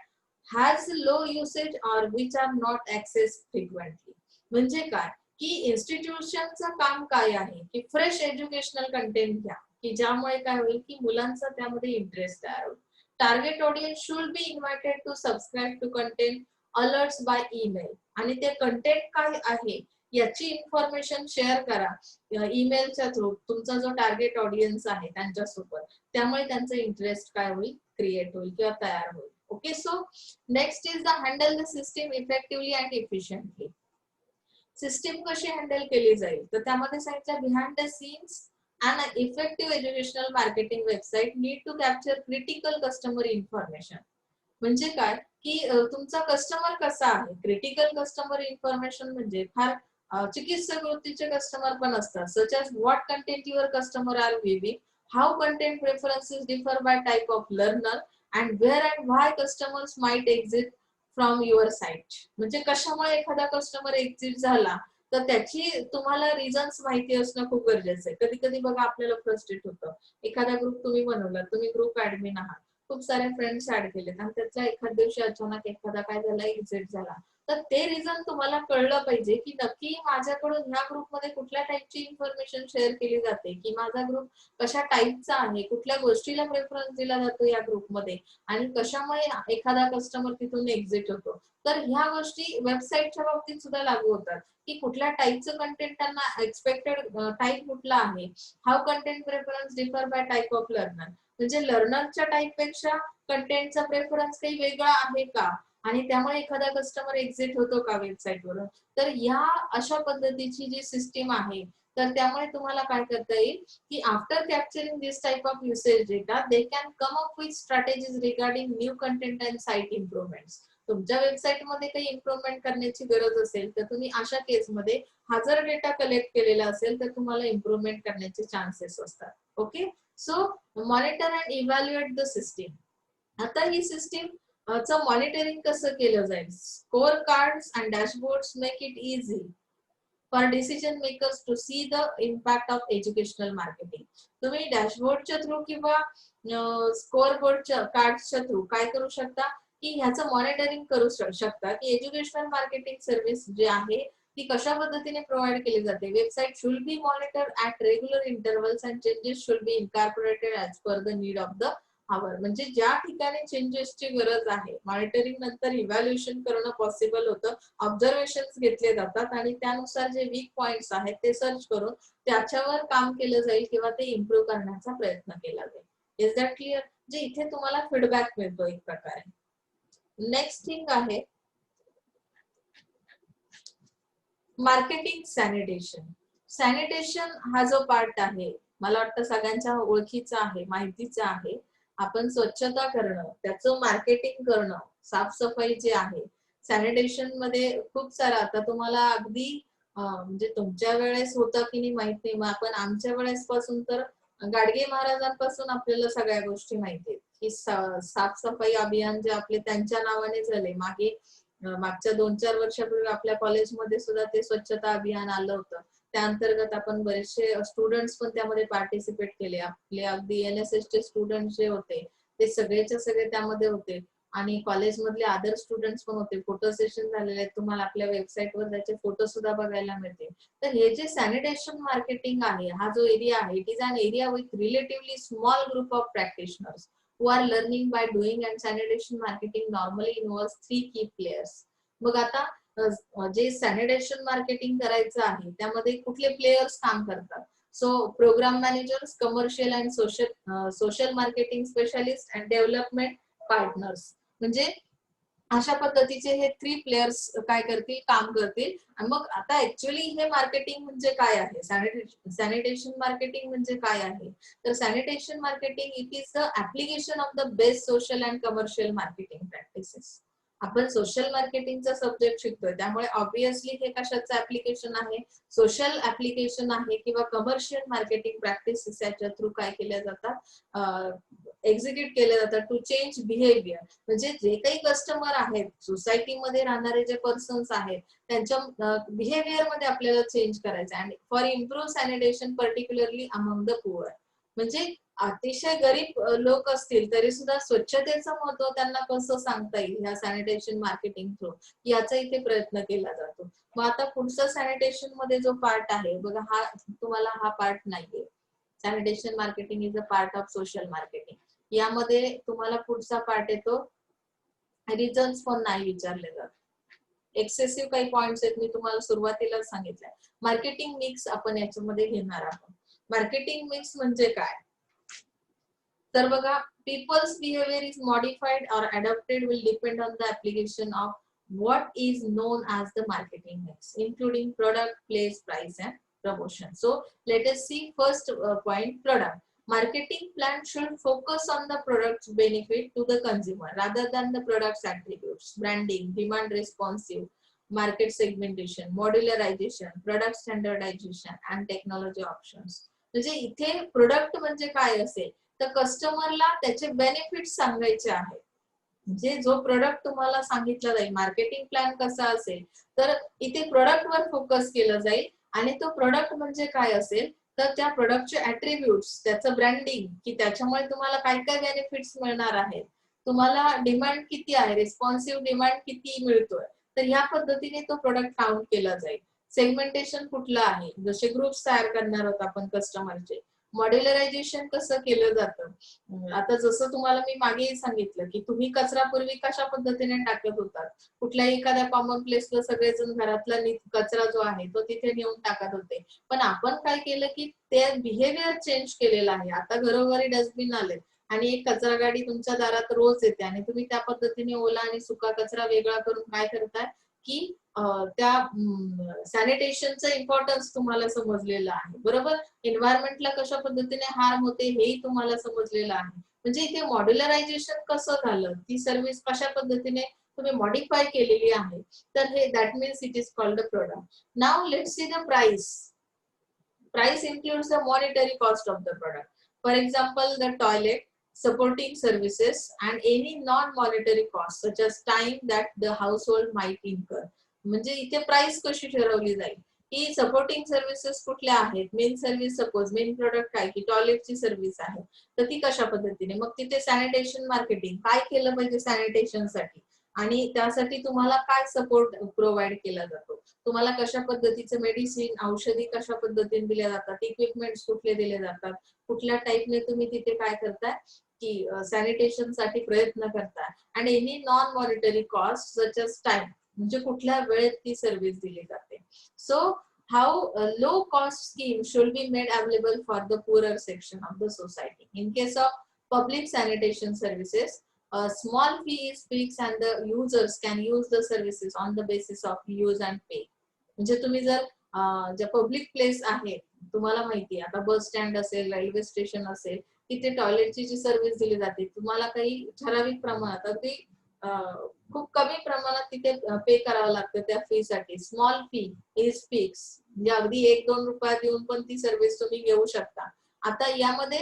has low usage or which are not accessed frequently. म्हणजे काय की इन्स्टिट्यूशनचं काम काय आहे की fresh educational content घ्या की ज्यामुळे काय होईल की मुलांचा त्यामध्ये इंटरेस्ट तयार होईल. Target audience should be invited to subscribe to content alerts by email, आणि ते कंटेंट काय आहे याची इन्फॉर्मेशन शेअर करा ईमेलच्या थ्रू तुमचा जो टार्गेट ऑडियन्स आहे त्यांच्यासोबत, त्यामुळे त्यांचं इंटरेस्ट काय होईल, क्रिएट होईल किंवा तयार होईल. Okay, so next is the handle the system effectively and efficiently. System कशी हँडल केली जाईल, तर त्यामध्ये सांगितलं behind the scenes an effective educational marketing website need to capture critical customer information. म्हणजे काय की तुमचा कस्टमर कसा आहे, क्रिटिकल कस्टमर इन्फॉर्मेशन म्हणजे फार चिकित्सक वृत्तीचे कस्टमर पण असतात, such as what content your customer are viewing, how content preferences differ by type of learner, and where and why customers might exit from your site. म्हणजे कशामुळे एखादा कस्टमर एक्झिट झाला तर त्याची तुम्हाला रिझन्स माहिती असणं खूप गरजेचं आहे. कधी कधी बघा आपल्याला फ्रस्ट्रेट होतं, एखादा ग्रुप तुम्ही बनवला, तुम्ही ग्रुप ऍडमिन आहात, खूप सारे फ्रेंड्स ऍड केलेत आणि त्यातला एखाद दिवशी अचानक एखादा काय झाला, एक्झिट झाला, तर ते रिझन तुम्हाला कळलं पाहिजे की नक्की माझ्याकडून ह्या ग्रुपमध्ये कुठल्या टाईपची इन्फॉर्मेशन शेअर केली जाते, की माझा ग्रुप कशा टाईपचा आहे, कुठल्या गोष्टीला प्रेफरन्स दिला जातो या ग्रुपमध्ये, आणि कशामुळे एखादा कस्टमर तिथून एक्झिट होतो. तर ह्या गोष्टी वेबसाईटच्या बाबतीत सुद्धा लागू होतात, की कुठल्या टाईपचं कंटेंट त्यांना एक्सपेक्टेड टाईप कुठला आहे. How content preference differ by type of learner, म्हणजे लर्नरच्या टाईप पेक्षा कंटेंटचा प्रेफरन्स काही वेगळा आहे का, आणि त्यामुळे एखादा कस्टमर एक्झिट होतो का वेबसाईटवरून. तर या अशा पद्धतीची जी सिस्टीम आहे, तर त्यामुळे तुम्हाला काय करता येईल की after capturing this type of usage data they can come up with strategies regarding new content and site improvements. तुमच्या वेबसाईटमध्ये काही इम्प्रुव्हमेंट करण्याची गरज असेल तर तुम्ही अशा केसमध्ये हा जर डेटा कलेक्ट केलेला असेल तर तुम्हाला इम्प्रुव्हमेंट करण्याचे चान्सेस असतात. Okay, so monitor and evaluate the system. आता ही सिस्टीम च मॉनिटरिंग कसं केलं जाईल. Score cards and dashboards make it easy for decision makers to see the impact of educational marketing. तुम्ही डॅशबोर्डच्या थ्रू किंवा स्कोर बोर्डच्या कार्ड्सच्या थ्रू काय करू शकता की ह्याचं मॉनिटरिंग करू शकता की एज्युकेशनल मार्केटिंग सर्व्हिस जी आहे ती कशा पद्धतीने प्रोव्हाइड केली जाते. Website should be monitor at regular intervals and changes should be incorporated as per the need of the hour. म्हणजे ज्या ठिकाणी चेंजेसची गरज आहे, मॉनिटरिंग नंतर इव्हॅल्युएशन करणं पॉसिबल होतं, ऑब्झर्वेशन्स घेतले जातात आणि त्यानुसार जे वीक पॉइंट्स आहेत ते सर्च करून त्याच्यावर काम केलं जाईल किंवा ते इम्प्रूव्ह करण्याचा प्रयत्न केला जाईल. Is that clear? जे इथे तुम्हाला फीडबॅक मिळतो एक प्रकारे. नेक्स्ट थिंग आहे मार्केटिंग सॅनिटेशन. सॅनिटेशन हा जो पार्ट आहे, मला वाटतं सगळ्यांच्या ओळखीचा आहे, माहितीचा आहे. आपण स्वच्छता करणं, त्याचं मार्केटिंग करणं, साफसफाई जे आहे, सॅनिटेशन मध्ये खूप सारा, आता तुम्हाला अगदी म्हणजे तुमच्या वेळेस होतं की नाही माहित नाही, मग आपण आमच्या वेळेस पासून तर गाडगे महाराजांपासून आपल्याला सगळ्या गोष्टी माहिती आहेत की साफसफाई अभियान जे आपले त्यांच्या नावाने झाले. मागच्या 2-4 वर्षापूर्वी आपल्या कॉलेजमध्ये सुद्धा ते स्वच्छता अभियान आलं होतं. त्या अंतर्गत आपण बरेचसे स्टुडंट्स पण त्यामध्ये पार्टिसिपेट केले. आपले अगदी NSS चे स्टुडंट जे होते ते सगळेच्या सगळे त्यामध्ये होते आणि कॉलेजमधले अदर स्टुडंट्स पण होते. फोटो सेशन झालेले आहेत, तुम्हाला आपल्या वेबसाईटवर त्याचे फोटो सुद्धा बघायला मिळतील. तर हे जे सॅनिटेशन मार्केटिंग आहे, हा जो एरिया आहे, it is an area with relatively small group of practitioners who are learning by doing, and sanitation marketing normally involves 3 key players. मग आता जे सॅनिटेशन मार्केटिंग करायचं आहे त्यामध्ये कुठले प्लेयर्स काम करतात. So programme managers, commercial and social marketing specialist and development partners. म्हणजे अशा पद्धतीचे हे 3 प्लेयर्स काय करतील, काम करतील. आणि मग आता ऍक्च्युअली हे मार्केटिंग म्हणजे काय आहे, सॅनिटेशन मार्केटिंग म्हणजे काय आहे, तर sanitation marketing it is the application of the best social and commercial marketing practices. आपण सोशल मार्केटिंगचा सब्जेक्ट शिकतोय त्यामुळे ऑब्विसली हे कशाचं ऍप्लिकेशन आहे, सोशल ऍप्लिकेशन आहे किंवा कमर्शियल मार्केटिंग प्रॅक्टिसेस याच्या थ्रू काय केल्या जातात, एक्झिक्यूट केल्या जातात टू चेंज बिहेवियर. म्हणजे जे काही कस्टमर आहेत, सोसायटीमध्ये राहणारे जे पर्सन्स आहेत, त्यांच्या बिहेवियर मध्ये आपल्याला चेंज करायचं आहे. आणि for improve sanitation particularly among the poor. म्हणजे अतिशय गरीब लोक असतील तरी सुद्धा स्वच्छतेचं महत्व त्यांना कसं सांगता येईल ह्या सॅनिटेशन मार्केटिंग थ्रू, याचा इथे प्रयत्न केला जातो. मग आता पुढचा सॅनिटेशन मध्ये जो पार्ट आहे बघा, हा तुम्हाला हा पार्ट नाहीये. Sanitation marketing is a part of social marketing. यामध्ये तुम्हाला पुढचा पार्ट येतो रिझन्स पण नाही विचारले जात. एक्सेसिव्ह काही पॉइंट्स आहेत, मी तुम्हाला सुरुवातीला सांगितलंय. मार्केटिंग मिक्स आपण याच्यामध्ये घेणार आहोत. मार्केटिंग मिक्स म्हणजे काय, तर बघा, people's behavior is modified or adapted will depend on the application of what is known as the marketing mix, including product, place, price, and promotion. So let us see first point, product. Marketing plan should focus on the product's benefit to the consumer rather than the product's attributes, branding, demand responsive, market segmentation, modularisation, product standardisation and technology options. म्हणजे इथे product म्हणजे काय असेल तर कस्टमरला त्याचे benefits सांगायचे आहेत. म्हणजे जो प्रोडक्ट तुम्हाला सांगितला जाईल, मार्केटिंग प्लॅन कसा असेल तर इथे प्रोडक्ट वर फोकस केलं जाईल आणि तो प्रोडक्ट म्हणजे काय असेल तर त्या प्रोडक्टचे ऍट्रिब्यूट्स, त्याचं ब्रँडिंग, की त्याच्यामुळे तुम्हाला काय काय बेनिफिट्स मिळणार आहेत, तुम्हाला डिमांड किती आहे, रिस्पॉन्सिव्ह डिमांड किती मिळतोय, तर ह्या पद्धतीने तो प्रोडक्ट काउंट केला जाईल. सेगमेंटेशन कुठलं आहे, जसे ग्रुप्स तयार करणार आहोत आपण कस्टमरचे. मॉड्युलरायझेशन कसं केलं जातं, आता जसं तुम्हाला मी मागेही सांगितलं की तुम्ही कचरा पूर्वी कशा पद्धतीने टाकत होतात, कुठल्याही एखाद्या कॉमन प्लेसला सगळेजण घरातला कचरा जो आहे तो तिथे नेऊन टाकत होते. पण आपण काय केलं की ते बिहेवियर चेंज केलेलं आहे. आता घरोघरी डस्टबिन आले आणि एक कचरा गाडी तुमच्या दारात रोज येते आणि तुम्ही त्या पद्धतीने ओला आणि सुका कचरा वेगळा करून काय करताय की त्या सॅनिटेशनचं इम्पॉर्टन्स तुम्हाला समजलेलं आहे. बरोबर, एन्व्हायरमेंटला कशा पद्धतीने हार्म होते हेही तुम्हाला समजलेलं आहे. म्हणजे इथे मॉड्युलरायझेशन कसं झालं, ती सर्व्हिस कशा पद्धतीने तुम्ही मॉडिफाय केलेली आहे, तर हे that means it is called a product. Now let's see the price. Price includes the monetary cost of the product. For example, the toilet, supporting services, and any non-monetary costs such as time that the household might incur. म्हणजे इथे price कशी ठरवली जाईल की supporting services कुठल्या आहेत, main service suppose main product काय की टॉयलेटची सर्व्हिस आहे तर ती कशा पद्धतीने, मग तिथे सॅनिटेशन मार्केटिंग काय केलं पाहिजे सॅनिटेशन साठी आणि त्यासाठी तुम्हाला काय सपोर्ट प्रोव्हाइड केला जातो, तुम्हाला कशा पद्धतीचे मेडिसिन औषधी कशा पद्धतीने दिल्या जातात, इक्विपमेंट्स कुठले दिले जातात, कुठल्या टाईपने तुम्ही तिथे काय करताय की सॅनिटेशन साठी प्रयत्न करताय, आणि any non monetary cost such as time, म्हणजे कुठल्या वेळेत ती सर्व्हिस दिली जाते. So how low cost scheme should be made available for the poorer section of the society. In case of public sanitation services, a small fee is fixed and the users can use the services on the basis of use and pay. म्हणजे तुम्ही जर ज्या public place आहे, तुम्हाला माहिती आहे आता bus stand असेल, रेल्वे स्टेशन असेल, तिथे टॉयलेटची जी सर्व्हिस दिली जाते, तुम्हाला काही ठराविक प्रमाणात अगदी खूप कमी प्रमाणात तिथे पे करावं लागतं त्या फी साठी. स्मॉल फी इज फिक्स, म्हणजे अगदी 1-2 रुपये देऊन पण ती सर्व्हिस तुम्ही घेऊ शकता. आता यामध्ये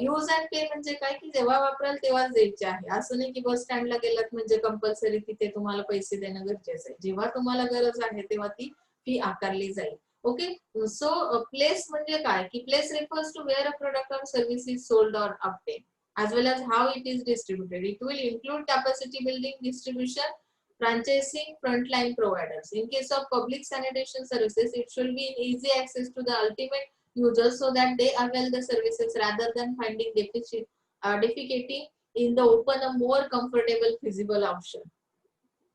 यूज अँड पे म्हणजे काय की जेव्हा वापराल तेव्हाच द्यायचे आहे, असं नाही की बस स्टँडला गेलात म्हणजे कंपल्सरी तिथे तुम्हाला पैसे देणं गरजेचं आहे. जेव्हा तुम्हाला गरज आहे तेव्हा ती फी आकारली जाईल. ओके, सो प्लेस म्हणजे काय की place refers to where a product or service is sold or obtained, as well as how it is distributed. It will include capacity building, distribution, franchising, frontline providers. In case of public sanitation services, it should be in easy access to the ultimate users so that they avail the services rather than finding defecating in the open a more comfortable feasible option.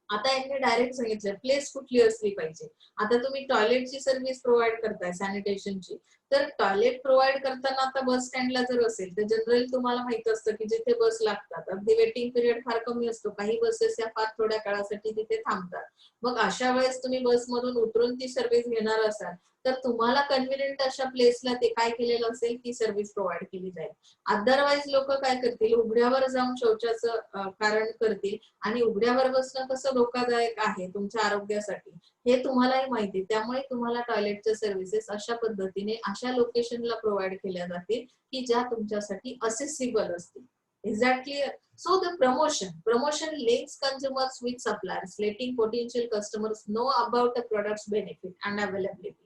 आता यांनी direct सांगितलं place कुठली असली पाहिजे. आता तुम्ही टॉयलेटची service provide करताय सॅनिटेशनची, तर टॉयलेट प्रोव्हाइड करताना आता बस स्टँडला जर असेल तर जनरली तुम्हाला माहित असतं की जिथे बस लागतात अगदी वेटिंग पिरियड फार कमी असतो, काही बसेस या फार थोड्या काळासाठी तिथे थांबतात. मग अशा वेळेस तुम्ही बसमधून उतरून ती सर्व्हिस घेणार असाल तर तुम्हाला कन्व्हिनियंट अशा प्लेसला ते काय केलेलं असेल ती सर्व्हिस प्रोव्हाइड केली जाईल. अदरवाईज लोक काय करतील, उघड्यावर जाऊन शौचाचं कारण करतील आणि उघड्यावर बसणं कसं धोकादायक आहे तुमच्या आरोग्यासाठी हे तुम्हालाही माहिती. त्यामुळे तुम्हाला टॉयलेटच्या सर्व्हिसेस अशा पद्धतीने अशा लोकेशनला प्रोव्हाइड केल्या जातील की ज्या तुमच्यासाठी असेसिबल असतील. Exactly. So the promotion links consumers with suppliers, letting potential customers know about the product's benefit and availability.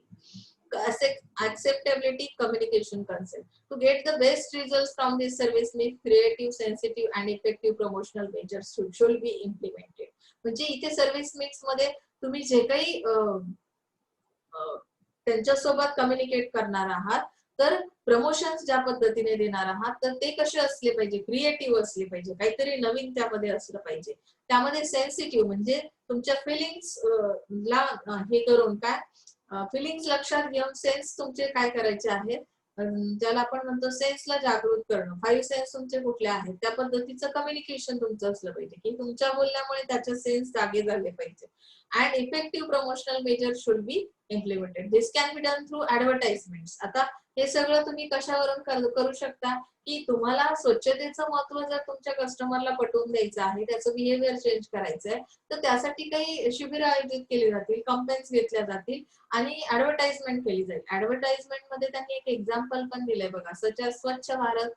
Acceptability, communication, consent. To get the best results from this service, make creative, sensitive and effective promotional measures should be implemented. म्हणजे इथे service mix मध्ये तुम्ही जे काही त्यांच्यासोबत communicate करणार आहात, तर प्रमोशन्स ज्या पद्धतीने देणार आहात तर ते कसे असले पाहिजे, क्रिएटिव्ह असले पाहिजे, काहीतरी नवीन त्यामध्ये असलं पाहिजे. त्यामध्ये सेन्सिटिव्ह म्हणजे तुमच्या फिलिंग्स ला हे करून काय फिलिंग्स लक्षात घेऊन सेन्स तुमचे काय करायचे आहेत, ज्याला आपण म्हणतो सेन्सला जागृत करणं. 5 सेन्स तुमचे कुठले आहेत त्या पद्धतीचं कम्युनिकेशन तुमचं असलं पाहिजे की तुमच्या बोलण्यामुळे त्याचे सेन्स जागे झाले पाहिजे. And effective promotional measures should be implemented. This can be done through advertisements. आता हे सगळं तुम्ही कशावरून करू शकता की तुम्हाला स्वच्छतेचं महत्व जर तुमच्या कस्टमरला पटवून द्यायचं आहे, त्याचं बिहेवियर चेंज करायचंय, तर त्यासाठी काही शिबिर आयोजित केली जातील, कॅम्पेन्स घेतल्या जातील आणि ऍडव्हर्टाइजमेंट केली जाईल. ऍडव्हर्टाइजमेंट मध्ये त्यांनी एक एक्झाम्पल पण दिलंय बघा, सच as स्वच्छ भारत,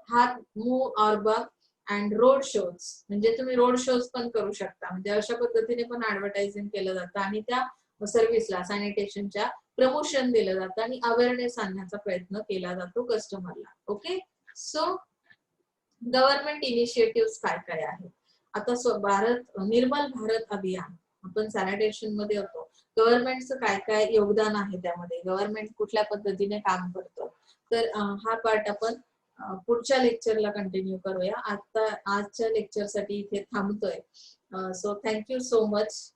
हात मूव और बग अँड रोड शोज, म्हणजे तुम्ही रोड शोज पण करू शकता. म्हणजे अशा पद्धतीने पण ऍडव्हर्टायझिंग केलं जातं आणि त्या सर्व्हिसला, सॅनिटेशनच्या प्रमोशन दिलं जातं आणि अवेअरनेस आणण्याचा प्रयत्न केला जातो कस्टमरला. ओके, सो गव्हर्नमेंट इनिशिएटिव्ह काय काय आहेत. आता भारत निर्मल भारत अभियान, आपण सॅनिटेशन मध्ये होतो, गव्हर्नमेंटचं काय काय योगदान आहे त्यामध्ये, गव्हर्नमेंट कुठल्या पद्धतीने काम करतं, तर हा पार्ट आपण पुढच्या लेक्चरला कंटिन्यू करूया. आता आजच्या लेक्चरसाठी इथे थांबतोय. So thank you so much.